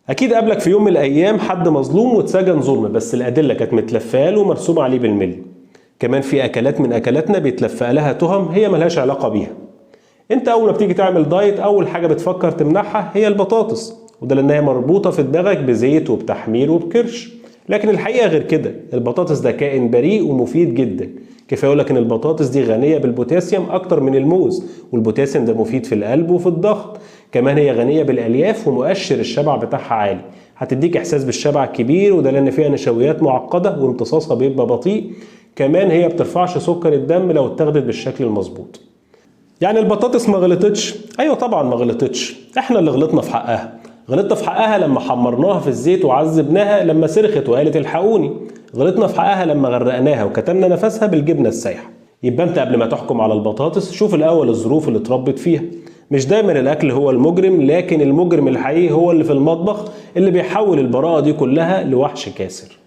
اكيد قابلك في يوم من الايام حد مظلوم واتسجن ظلم، بس الادله كانت متلفه له ومرسوم عليه بالملي. كمان في اكلات من اكلاتنا بيتلفق لها تهم هي ملهاش علاقه بيها. انت اول ما بتيجي تعمل دايت اول حاجه بتفكر تمنعها هي البطاطس، وده لانها مربوطه في دماغك بزيت وبتحمير وبكرش. لكن الحقيقه غير كده، البطاطس ده كائن بريء ومفيد جدا. كفايه اقول لك ان البطاطس دي غنيه بالبوتاسيوم اكتر من الموز، والبوتاسيوم ده مفيد في القلب وفي الضغط. كمان هي غنيه بالالياف ومؤشر الشبع بتاعها عالي، هتديك احساس بالشبع الكبير، وده لان فيها نشويات معقده وامتصاصها بيبقى بطيء. كمان هي بترفعش سكر الدم لو اتاخدت بالشكل المظبوط. يعني البطاطس ما غلطتش؟ ايوه طبعا ما غلطتش، احنا اللي غلطنا في حقها. غلطنا في حقها لما حمرناها في الزيت وعذبناها لما صرخت وقالت الحقوني. غلطنا في حقها لما غرقناها وكتمنا نفسها بالجبنه السايحه. يبقى انت قبل ما تحكم على البطاطس شوف الاول الظروف اللي اتربت فيها. مش دايما الاكل هو المجرم، لكن المجرم الحقيقي هو اللي في المطبخ اللي بيحول البراءه دي كلها لوحش كاسر.